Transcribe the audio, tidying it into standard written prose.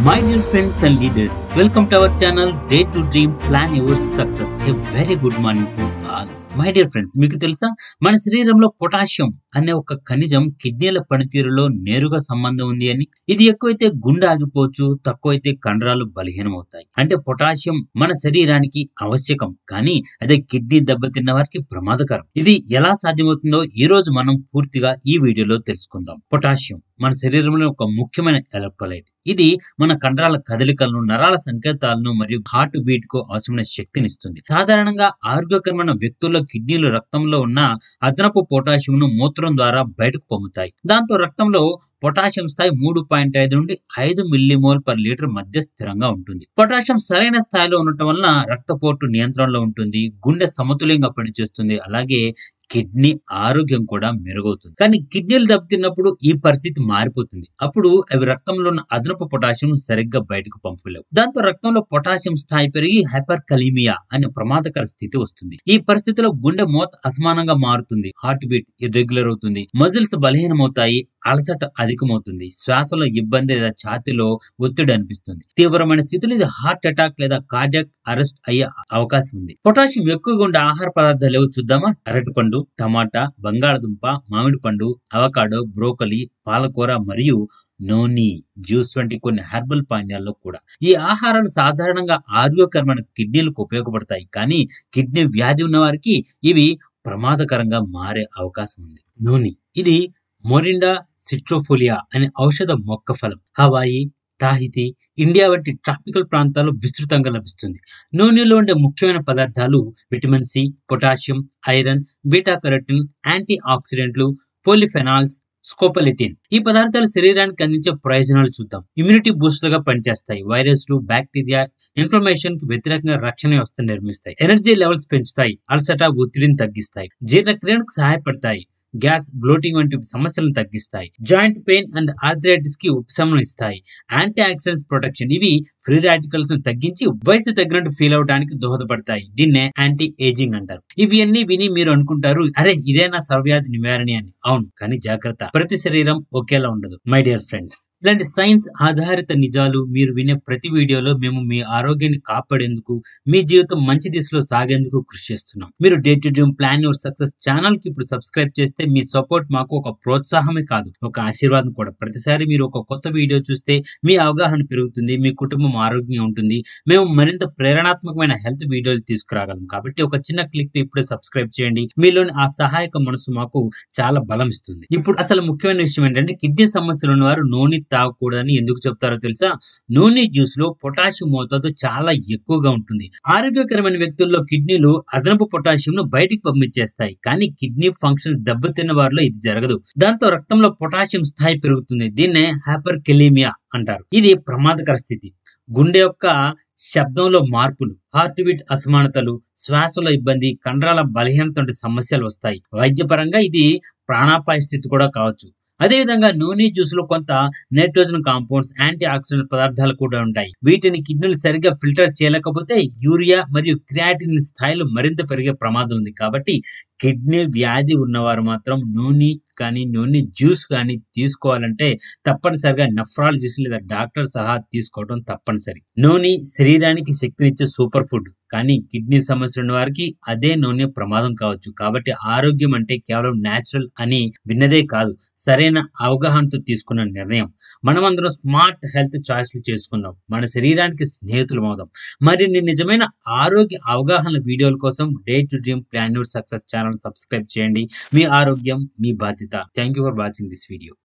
My dear friends and leaders, welcome to our channel Day to Dream Plan Your Success. A very good morning to all. My dear friends, మీకు తెలుసా మన శరీరంలో potassium అనే ఒక ఖనిజం కిడ్నీల పనితీరులో నేరుగా సంబంధం ఉంది అని. ఇది ఎక్కువైతే గుండె ఆగిపోవచ్చు, తక్కువైతే కండరాలు బలహీనమవుతాయి. అంటే పొటాషియం మన శరీరానికి ఆవశ్యకం, కానీ అదే కిడ్నీ దెబ్బతిన్న వారికి ప్రమాదకరం. ఇది ఎలా సాధ్యమవుతుందో ఈ రోజు మనం పూర్తిగా ఈ వీడియోలో తెలుసుకుందాం. పొటాషియం మన శరీరంలో ఒక ముఖ్యమైన ఎలక్ట్రోలైట్. ఇది మన కండరాల కదలికలను, నరాల సంకేతాలను మరియు హార్ట్ బీట్ కు అవసరమైన శక్తినిస్తుంది. సాధారణంగా ఆరోగ్యకరమైన వ్యక్తుల్లో కిడ్నీలు రక్తంలో ఉన్న అదనపు పొటాషియం ను మూత్రం ద్వారా బయటకు పొమ్ముతాయి. దాంతో రక్తంలో పొటాషియం స్థాయి 3.5 నుండి 5 మిల్లీమోల్ పర్ లీటర్ మధ్య స్థిరంగా ఉంటుంది. పొటాషియం సరైన స్థాయిలో ఉండటం వలన రక్తపోటు నియంత్రణలో ఉంటుంది, గుండె సమతుల్యంగా పనిచేస్తుంది, అలాగే కిడ్నీ ఆరోగ్యం కూడా మెరుగవుతుంది. కానీ కిడ్నీలు దెబ్బతిన్నప్పుడు ఈ పరిస్థితి మారిపోతుంది. అప్పుడు అవి రక్తంలో ఉన్న అదనపు పొటాషియం సరిగ్గా బయటకు పంపలేవు. దాంతో రక్తంలో పొటాషియం స్థాయి పెరిగి హైపర్ కలీమియా అనే ప్రమాదకర స్థితి వస్తుంది. ఈ పరిస్థితిలో గుండె మోత అసమానంగా మారుతుంది, హార్ట్ బీట్ ఇర్రెగ్యులర్ అవుతుంది, మజిల్స్ బలహీనమవుతాయి, అలసట అధికమవుతుంది, శ్వాసలో ఇబ్బంది లేదా ఛాతీలో ఒత్తిడి అనిపిస్తుంది. తీవ్రమైన స్థితిలో ఇది హార్ట్ అటాక్ లేదా కార్డియాక్ అరెస్ట్ అయ్యే అవకాశం ఉంది. పొటాషియం ఎక్కువగా ఉండే ఆహార పదార్థాలు ఏవో చూద్దామా? అరటిపండు, టమాటా, బంగాళదుంప, మామిడి పండు, అవకాడో, బ్రోకలి, పాలకూర మరియు నోని జ్యూస్ వంటి కొన్ని హెర్బల్ పానీయాల్లో కూడా. ఈ ఆహారాలు సాధారణంగా ఆరోగ్యకరమైన కిడ్నీలకు ఉపయోగపడతాయి, కానీ కిడ్నీ వ్యాధి ఉన్న వారికి ఇవి ప్రమాదకరంగా మారే అవకాశం ఉంది. నూనె ఇది మొరిండా సిట్రోఫోలియా అనే ఔషధ మొక్క ఫలం. హవాయి, తాహితి, ఇండియా వంటి ట్రాపికల్ ప్రాంతాల్లో విస్తృతంగా లభిస్తుంది. నూనెలో ఉండే ముఖ్యమైన పదార్థాలు vitamin C, potassium, iron, beta carotene, anti ఆక్సిడెంట్లు, పోలిఫెనాల్స్, స్కోపలిటిన్. ఈ పదార్థాలు శరీరానికి అందించే ప్రయోజనాలు చూద్దాం. ఇమ్యూనిటీ బూస్టర్గా పనిచేస్తాయి, వైరస్లు, బ్యాక్టీరియా, ఇన్ఫ్లమేషన్ కి వ్యతిరేకంగా రక్షణ వ్యవస్థ నిర్మిస్తాయి, ఎనర్జీ లెవెల్స్ పెంచుతాయి, అలసట, ఒత్తిడిని తగ్గిస్తాయి, జీర్ణక్రియకు సహాయపడతాయి, గ్యాస్, బ్లోటింగ్ వంటి సమస్యలను తగ్గిస్తాయి, జాయింట్ పెయిన్ అండ్ ఆర్థరైటిస్ కి ఉపశమనం ఇస్తాయి, యాంటీ ఆక్సిడెంట్స్ ప్రొటెక్షన్. ఇవి ఫ్రీ రాడికల్స్ ను తగ్గించి వయసు తగ్గినట్టు ఫీల్ అవడానికి దోహదపడతాయి. దీన్నే యాంటీ ఏజింగ్ అంటారు. ఇవి అన్ని విని మీరు అనుకుంటారు, అరే ఇదేనా సర్వవ్యాధి నివారణి అని. అవును, కానీ జాగ్రత్త, ప్రతి శరీరం ఒకేలా ఉండదు. మై డియర్ ఫ్రెండ్స్, ఇలాంటి సైన్స్ ఆధారిత నిజాలు మీరు వినే ప్రతి వీడియోలో మేము మీ ఆరోగ్యాన్ని కాపాడేందుకు, మీ జీవితం మంచి దిశలో సాగేందుకు కృషి చేస్తున్నాం. మీరు day to dream plan your success channel కి ఇప్పుడు సబ్స్క్రైబ్ చేస్తే మీ సపోర్ట్ మాకు ఒక ప్రోత్సాహమే కాదు, ఒక ఆశీర్వాదం కూడా. ప్రతిసారి మీరు ఒక కొత్త వీడియో చూస్తే మీ అవగాహన పెరుగుతుంది, మీ కుటుంబం ఆరోగ్యంగా ఉంటుంది, మేము మరింత ప్రేరణాత్మకమైన హెల్త్ వీడియోలు తీసుకురాగలం. కాబట్టి ఒక చిన్న క్లిక్ తో ఇప్పుడే సబ్స్క్రైబ్ చేయండి. మీలోని ఆ సహాయక మనసు మాకు చాలా బలం ఇస్తుంది. ఇప్పుడు అసలు ముఖ్యమైన విషయం ఏంటంటే, కిడ్నీ సమస్యలు ఉన్నవారు నూనె తాగకూడదని ఎందుకు చెప్తారో తెలుసా? నూనె జ్యూస్ లో పొటాషియం మోతాదు చాలా ఎక్కువగా ఉంటుంది. ఆరోగ్యకరమైన వ్యక్తుల్లో కిడ్నీలు అదనపు పొటాషియం ను బయటికి పంపించేస్తాయి, కానీ కిడ్నీ ఫంక్షన్ దెబ్బతిన్న వారిలో ఇది జరగదు. దాంతో రక్తంలో పొటాషియం స్థాయి పెరుగుతుంది. దీన్నే హైపర్ కెలీమియా అంటారు. ఇది ప్రమాదకర స్థితి. గుండె యొక్క శబ్దంలో మార్పులు, హార్ట్ బీట్ అసమానతలు, శ్వాసలో ఇబ్బంది, కండరాల బలహీనత వంటి సమస్యలు వస్తాయి. వైద్యపరంగా ఇది ప్రాణాపాయ స్థితి కూడా కావచ్చు. అదేవిధంగా నూనె జ్యూస్ లో కొంత నైట్రోజన్ కాంపౌండ్స్, యాంటీ ఆక్సిడెంట్ పదార్థాలు కూడా ఉంటాయి. వీటిని కిడ్నీలు సరిగ్గా ఫిల్టర్ చేయలేకపోతే యూరియా మరియు క్రియాటిన్ స్థాయిలు మరింత పెరిగే ప్రమాదం ఉంది. కాబట్టి కిడ్నీ వ్యాధి ఉన్నవారు మాత్రం నూనె కానీ, నూనె జ్యూస్ కానీ తీసుకోవాలంటే తప్పనిసరిగా నెఫ్రాలజిస్ట్ లేదా డాక్టర్ సలహా తీసుకోవడం తప్పనిసరి. నూనె శరీరానికి శక్తినిచ్చే సూపర్ ఫుడ్, కానీ కిడ్నీ సమస్యలు ఉన్న వారికి అదే నూనె ప్రమాదం కావచ్చు. కాబట్టి ఆరోగ్యం అంటే కేవలం న్యాచురల్ అని విన్నదే కాదు, సరైన అవగాహనతో తీసుకున్న నిర్ణయం. మనమందరం స్మార్ట్ హెల్త్ చాయిస్లు చేసుకుందాం, మన శరీరానికి స్నేహితులు అవుదాం. మరిన్ని నిజమైన ఆరోగ్య అవగాహన వీడియోల కోసం day to dream plan your success channel subscribe చేయండి. మీ ఆరోగ్యం మీ బాధ్యత. Thank you for watching this video.